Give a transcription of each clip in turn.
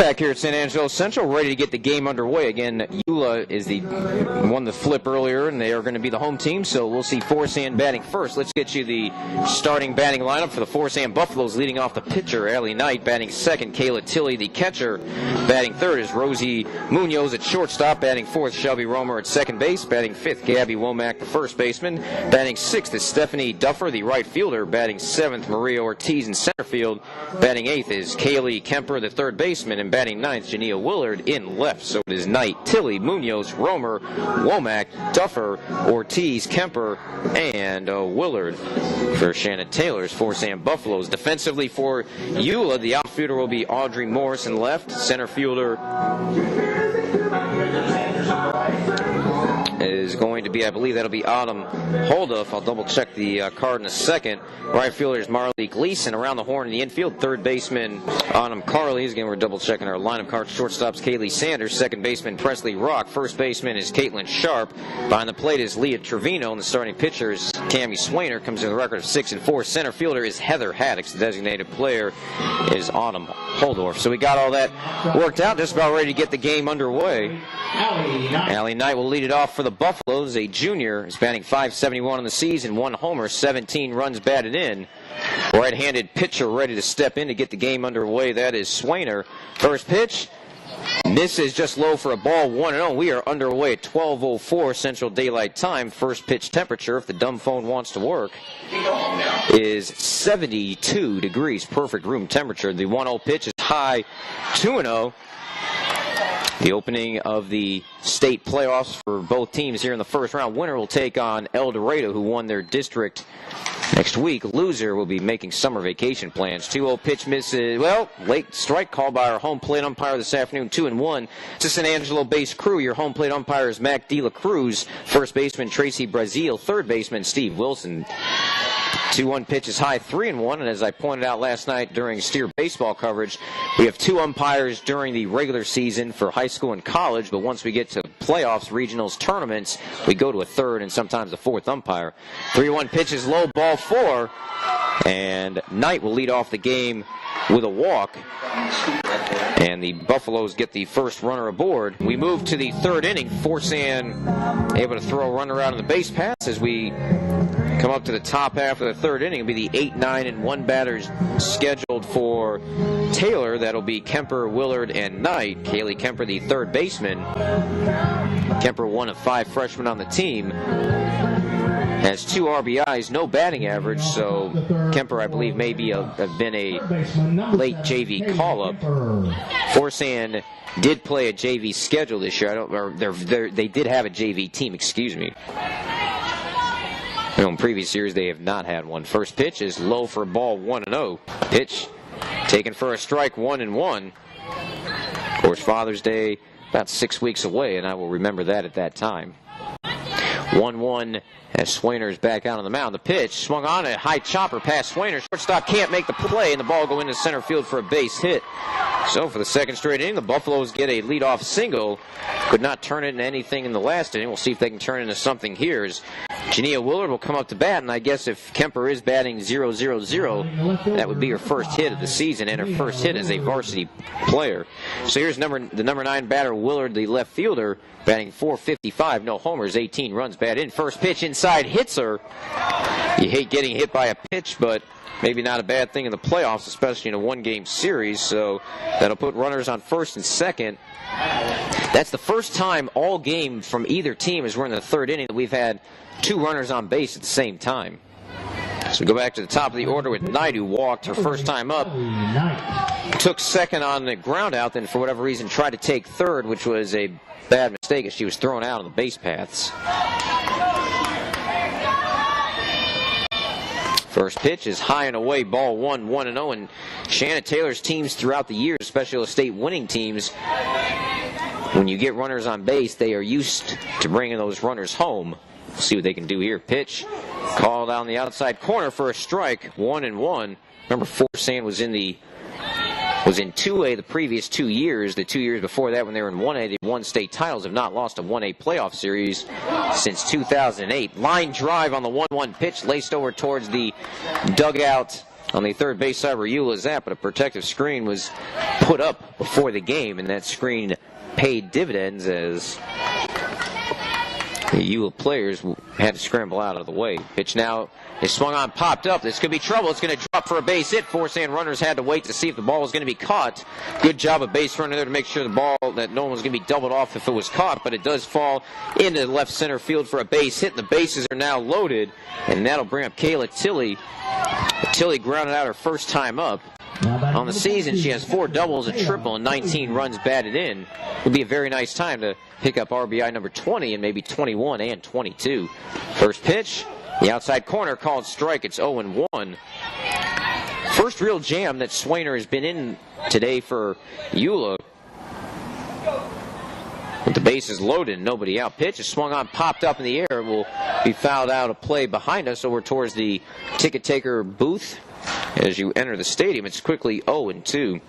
Back here at San Angelo Central, ready to get the game underway. Again, Eula is the won the flip earlier, and they are going to be the home team, so we'll see Forsan batting first. Let's get you the starting batting lineup for the Forsan Buffaloes. Leading off the pitcher, Allie Knight. Batting second, Kayla Tilley. The catcher batting third is Rosie Munoz at shortstop. Batting fourth, Shelby Romer at second base. Batting fifth, Gabby Womack, the first baseman. Batting sixth is Stephanie Duffer, the right fielder. Batting seventh, Maria Ortiz in center field. Batting eighth is Kaylee Kemper, the third baseman. And batting ninth, Jania Willard in left. So it is Knight, Tilley, Munoz, Romer, Womack, Duffer, Ortiz, Kemper, and Willard for Shannon Taylor's Forsan Buffaloes. Defensively for Eula, the outfielder will be Audrey Morris in left. Center fielder is going to be, I believe that'll be Autumn Holduff. I'll double check the card in a second. Right fielder is Marley Gleason. Around the horn in the infield, third baseman Autumn Carley. Again, we're double checking our lineup cards. Shortstop's Kaylee Sanders. Second baseman Presley Rock. First baseman is Caitlin Sharp. Behind the plate is Leah Trevino. And the starting pitcher is Cammie Swainer. Comes with a record of 6-4. Center fielder is Heather Haddix. The designated player is Autumn Holdorf. So we got all that worked out. Just about ready to get the game underway. Allie Knight will lead it off for the Buffaloes. A junior is batting .571 in the season, one homer, 17 runs batted in. Right-handed pitcher ready to step in to get the game underway. That is Swainer. First pitch misses just low for a ball, 1-0. We are underway at 12:04 Central Daylight Time. First pitch temperature, if the dumb phone wants to work, is 72 degrees. Perfect room temperature. The 1-0 pitch is high, 2-0. The opening of the state playoffs for both teams here in the first round. Winner will take on El Dorado, who won their district next week. Loser will be making summer vacation plans. 2-0 pitch misses. Well, late strike called by our home plate umpire this afternoon. 2-1. It's a San Angelo-based crew. Your home plate umpire is Mac De La Cruz. First baseman Tracy Brazil. Third baseman Steve Wilson. 2-1 pitch is high, 3-1, and as I pointed out last night during Steer baseball coverage, we have two umpires during the regular season for high school and college, but once we get to playoffs, regionals, tournaments, we go to a third and sometimes a fourth umpire. 3-1 pitch is low, ball 4, and Knight will lead off the game with a walk, and the Buffaloes get the first runner aboard. We move to the third inning. Forsan able to throw a runner out on the base pass as we come up to the top half of the third inning. It'll be the 8, 9, and 1 batters scheduled for Taylor. That'll be Kemper, Willard, and Knight. Kaylee Kemper, the third baseman. Kemper, one of 5 freshmen on the team, has 2 RBIs, no batting average, so Kemper, I believe, may be have been a late JV call-up. Forsan did play a JV schedule this year. They did have a JV team, excuse me. In previous years, they have not had one. First pitch is low for a ball, 1-0. Pitch taken for a strike, 1-1. Of course, Father's Day about 6 weeks away, and I will remember that at that time. 1-1 as Swainer is back out on the mound. The pitch swung on a high chopper past Swainer. Shortstop can't make the play, and the ball go into center field for a base hit. So for the second straight inning, the Buffaloes get a leadoff single. Could not turn it into anything in the last inning. We'll see if they can turn it into something here. As Jania Willard will come up to bat, and I guess if Kemper is batting 0-0-0, that would be her first hit of the season and her first hit as a varsity player. So here's the number 9 batter, Willard, the left fielder, batting .455, no homers, 18 runs batted in. First pitch inside, hits her. You hate getting hit by a pitch, but maybe not a bad thing in the playoffs, especially in a one-game series. So that'll put runners on first and second. That's the first time all game from either team, as we're in the third inning, that we've had 2 runners on base at the same time. So we go back to the top of the order with Knight, who walked her first time up. Took second on the ground out, then for whatever reason tried to take third, which was a bad mistake as she was thrown out on the base paths. First pitch is high and away, ball 1, 1-0. And Shannon Taylor's teams throughout the years, especially the state winning teams, when you get runners on base, they are used to bringing those runners home. We'll see what they can do here. Pitch called on the outside corner for a strike, 1-1. Remember, Forsan was in 2A the previous 2 years. The 2 years before that, when they were in 1A, they won state titles, have not lost a 1A playoff series since 2008. Line drive on the 1-1 pitch, laced over towards the dugout on the third base side where Eula's at, but a protective screen was put up before the game, and that screen paid dividends as the Eula players had to scramble out of the way. Pitch now is swung on, popped up. This could be trouble. It's going to drop for a base hit. Forsan runners had to wait to see if the ball was going to be caught. Good job of base runner there to make sure the ball, that no one was going to be doubled off if it was caught, but it does fall into the left center field for a base hit, and the bases are now loaded, and that'll bring up Kayla Tilley. Tilley grounded out her first time up. On the season, she has 4 doubles, a triple, and 19 runs batted in. Would be a very nice time to pick up RBI number 20 and maybe 21 and 22. First pitch, the outside corner called strike. It's 0-1. First real jam that Swainer has been in today for Eula. With the bases loaded and nobody out. Pitch is swung on, popped up in the air. It will be fouled out of play behind us over towards the ticket taker booth. As you enter the stadium, it's quickly 0-2.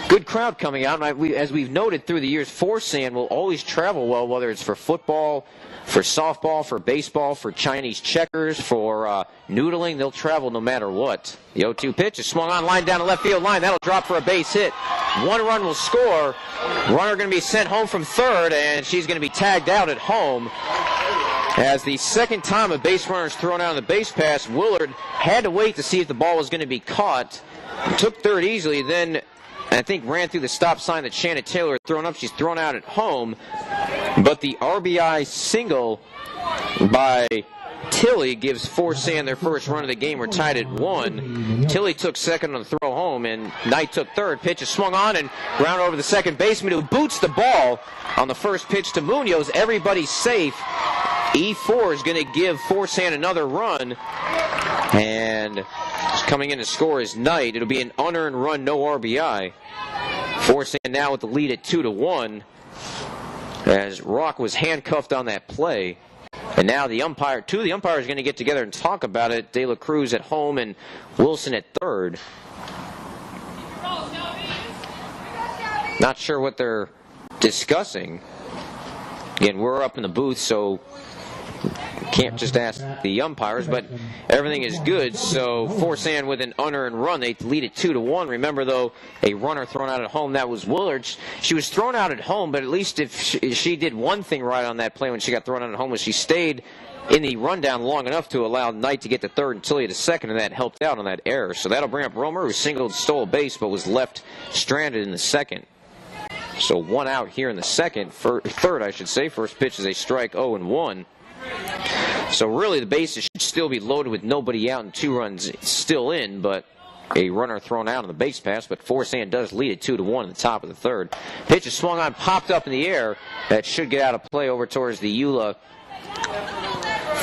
Good crowd coming out. As we've noted through the years, Forsan will always travel well, whether it's for football, for softball, for baseball, for Chinese checkers, for noodling. They'll travel no matter what. The 0-2 pitch is swung on, line down the left field line. That'll drop for a base hit. 1 run will score. Runner going to be sent home from third, and she's going to be tagged out at home. As the second time a base runner is thrown out on the base pass, Willard had to wait to see if the ball was going to be caught. Took third easily, then I think ran through the stop sign that Shannon Taylor had thrown up. She's thrown out at home. But the RBI single by Tilley gives Forsan their first run of the game. We're tied at 1. Tilley took second on the throw home, and Knight took third. Pitch is swung on and ground over the second baseman, who boots the ball on the first pitch to Munoz. Everybody's safe. E4 is going to give Forsan another run, and coming in to score is Knight. It'll be an unearned run, no RBI. Forsan now with the lead at 2-1, as Rock was handcuffed on that play. And now the umpires are going to get together and talk about it. De La Cruz at home and Wilson at third. Not sure what they're discussing. Again, we're up in the booth, so can't just ask the umpires, but everything is good. So Forsan with an unearned run. They lead at 2-1. Remember, though, a runner thrown out at home, that was Willard. She was thrown out at home, but at least if she did one thing right on that play when she got thrown out at home, was she stayed in the rundown long enough to allow Knight to get to third and Tilley to second, and that helped out on that error. So that'll bring up Romer, who singled, stole a base, but was left stranded in the second. So 1 out here in the third, I should say. First pitch is a strike, 0-1. So really the bases should still be loaded with nobody out and 2 runs still in, but a runner thrown out on the base pass. But Forsan does lead at 2-1 in the top of the third. Pitch is swung on, popped up in the air. That should get out of play over towards the Eula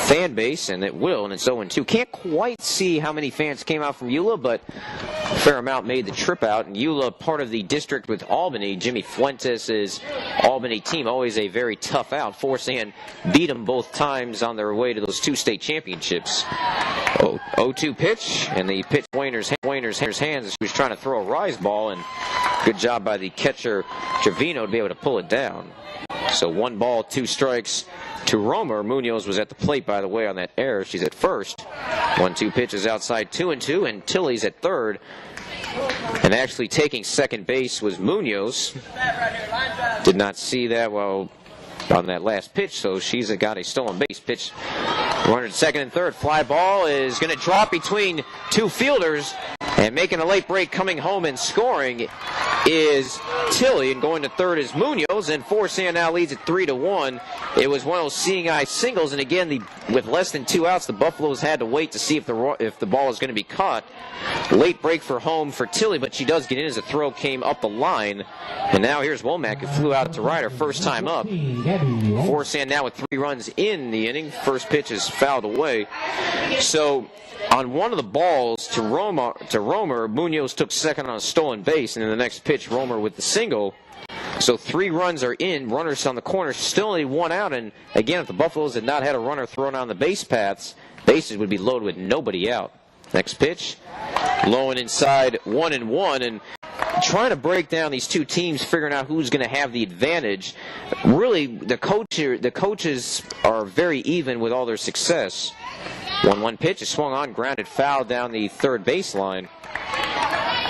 fan base, and it will, and it's 0-2. Can't quite see how many fans came out from Eula, but a fair amount made the trip out. And Eula, part of the district with Albany, Jimmy Fuentes' Albany team, always a very tough out. Forsan beat them both times on their way to those 2 state championships. 0-2 pitch, and the pitch Wayner's hands as he was trying to throw a rise ball, and good job by the catcher Trevino to be able to pull it down. So 1 ball, 2 strikes to Romer. Munoz was at the plate, by the way, on that error. She's at first. 1-2 pitches outside, 2-2, and Tilley's at third. And actually taking second base was Munoz. Did not see that well on that last pitch, so she's got a stolen base. Pitch runner at second and third. Fly ball is going to drop between 2 fielders, and making a late break coming home and scoring is Tilley, and going to third is Munoz, and Forsan now leads at 3-1. It was one of those seeing eye singles, and again, with less than 2 outs, the Buffaloes had to wait to see if the ball was going to be caught. Late break for home for Tilley, but she does get in as the throw came up the line. And now here's Womack, who flew out to right her first time up. Forsan now with 3 runs in the inning. First pitch is fouled away. So on one of the balls to Romer, Munoz took second on a stolen base, and in the next pitch, Romer with the single. So 3 runs are in, runners on the corner, still only 1 out, and again, if the Buffaloes had not had a runner thrown on the base paths, bases would be loaded with nobody out. Next pitch, low and inside, 1-1, and trying to break down these 2 teams, figuring out who's going to have the advantage. Really, the coaches are very even with all their success. 1-1 pitch is swung on, grounded foul down the third baseline.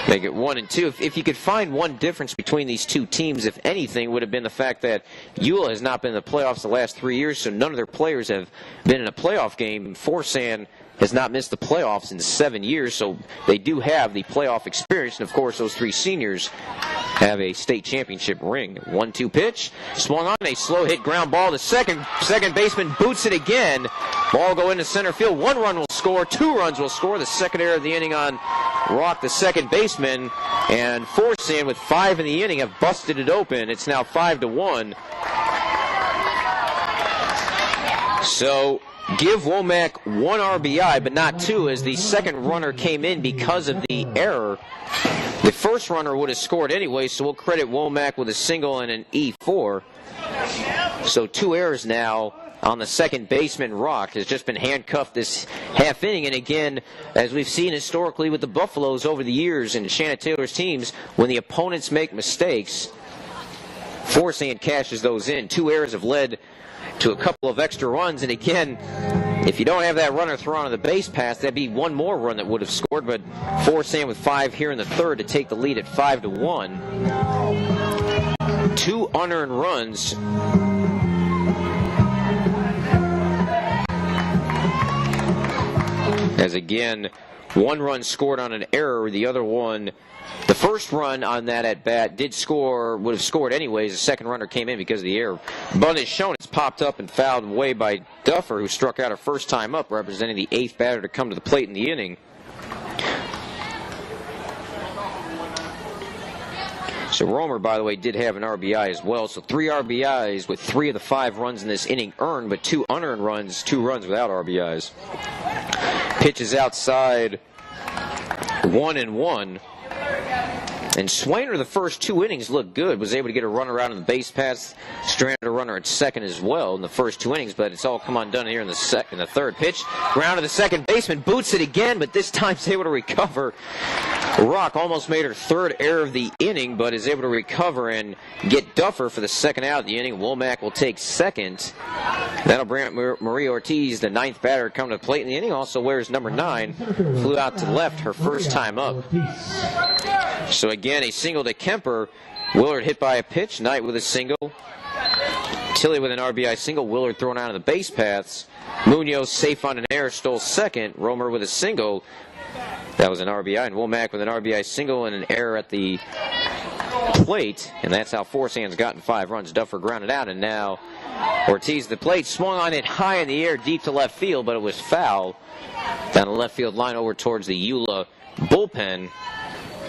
Make it 1-2. If you could find one difference between these two teams, if anything, would have been the fact that Eula has not been in the playoffs the last 3 years, so none of their players have been in a playoff game. Forsan has not missed the playoffs in 7 years, so they do have the playoff experience. And, of course, those three seniors have a state championship ring. 1-2 pitch, swung on, a slow hit ground ball to second. Second baseman boots it again. Ball go into center field. 1 run will score, 2 runs will score. The second error of the inning on Rock, the second baseman. And Forsan, with 5 in the inning, have busted it open. It's now 5-1. So give Womack 1 RBI, but not 2, as the second runner came in because of the error. The first runner would have scored anyway, so we'll credit Womack with a single and an E4. So 2 errors now on the second baseman. Rock has just been handcuffed this half inning, and again, as we've seen historically with the Buffaloes over the years and Shannon Taylor's teams, when the opponents make mistakes, Forsan cashes those in. 2 errors have led to a couple of extra runs, and again, if you don't have that runner thrown on the base pass, that'd be 1 more run that would have scored, but Forsan with 5 here in the third to take the lead at 5-1. 2 unearned runs. As again, 1 run scored on an error, the other one, the first run on that at bat did score, would have scored anyways. The second runner came in because of the error. Bunt is shown. It's popped up and fouled away by Duffer, who struck out her first time up, representing the 8th batter to come to the plate in the inning. So Romer, by the way, did have an RBI as well. So 3 RBIs with 3 of the 5 runs in this inning earned, but 2 unearned runs, 2 runs without RBIs. Pitches outside, 1-1. And Swainer, the first 2 innings, looked good. Was able to get a runner out on the base pass, stranded a runner at second as well in the first 2 innings. But it's all come undone here in the third pitch. Ground to the second baseman, boots it again, but this time is able to recover. Rock almost made her 3rd error of the inning, but is able to recover and get Duffer for the second out of the inning. Womack will take second. That'll bring up Marie Ortiz, the 9th batter, come to the plate in the inning. Also wears number 9. Flew out to left her first time up. So again, a single to Kemper. Willard hit by a pitch. Knight with a single. Tilley with an RBI single. Willard thrown out of the base paths. Munoz safe on an error, stole second. Romer with a single. That was an RBI. And Womack with an RBI single and an error at the plate. And that's how Forsan's gotten 5 runs. Duffer grounded out, and now Ortiz the plate. Swung on it high in the air, deep to left field, but it was foul. Down the left field line over towards the Eula bullpen.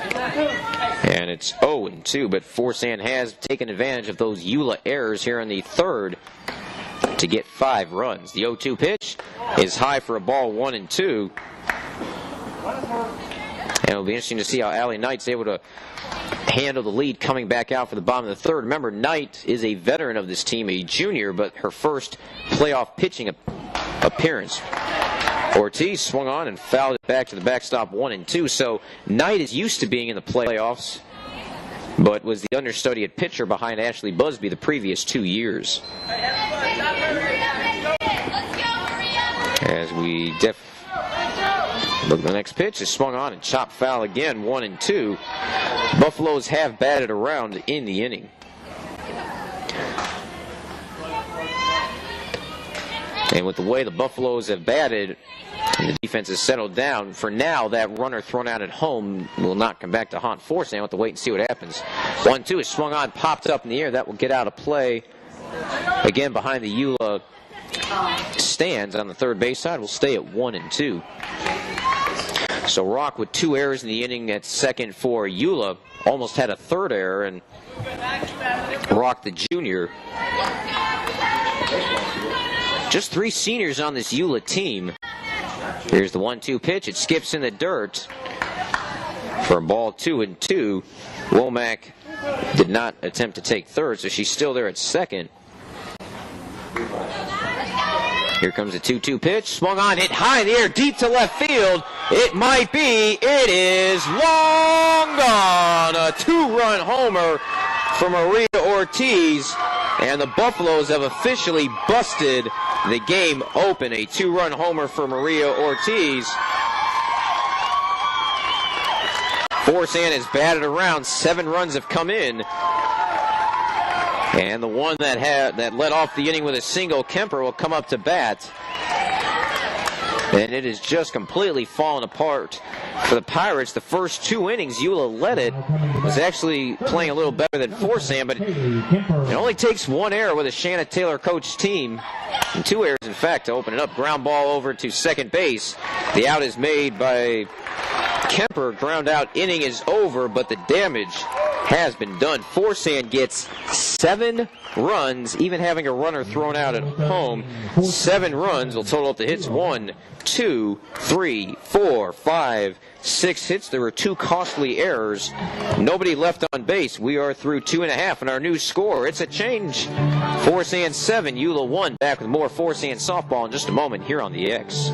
And it's 0-2, but Forsan has taken advantage of those Eula errors here in the third to get 5 runs. The 0-2 pitch is high for a ball, 1-2. And it'll be interesting to see how Allie Knight's able to handle the lead coming back out for the bottom of the third. Remember, Knight is a veteran of this team, a junior, but her first playoff pitching appearance. Ortiz swung on and fouled it back to the backstop, 1-2. So Knight is used to being in the playoffs, but was the understudy at pitcher behind Ashley Busby the previous 2 years. As we look at the next pitch, is swung on and chopped foul again, 1-2. Buffaloes have batted around in the inning. And with the way the Buffaloes have batted, and the defense has settled down, for now, that runner thrown out at home will not come back to haunt Forsan. We'll have to wait and see what happens. 1-2 is swung on, popped up in the air. That will get out of play. Again, behind the Eula stands on the third base side, will stay at 1-2. So Rock with 2 errors in the inning at second for Eula. Almost had a 3rd error, and Rock, the junior. Just 3 seniors on this Eula team. Here's the 1-2 pitch. It skips in the dirt for a ball, 2-2. Womack did not attempt to take third, so she's still there at second. Here comes the 2-2 pitch. Swung on, hit high in the air, deep to left field. It might be. It is long gone. A 2-run homer for Maria Ortiz. And the Buffaloes have officially busted the game open. A 2-run homer for Maria Ortiz. Forsan has batted around. 7 runs have come in. And the one that led off the inning with a single, Kemper, will come up to bat. And it has just completely fallen apart for the Pirates. The first 2 innings, Eula led it, was actually playing a little better than Forsan, but it only takes 1 error with a Shanna Taylor coached team. And 2 errors, in fact, to open it up. Ground ball over to second base. The out is made by Kemper. Ground out inning is over, but the damage has been done. Forsan gets 7 runs, even having a runner thrown out at home. 7 runs will total up the hits. 1, 2, 3, 4, 5, 6 hits. There were 2 costly errors. Nobody left on base. We are through 2.5, and our new score, it's a change. Forsan 7, Eula 1. Back with more Forsan softball in just a moment here on the X.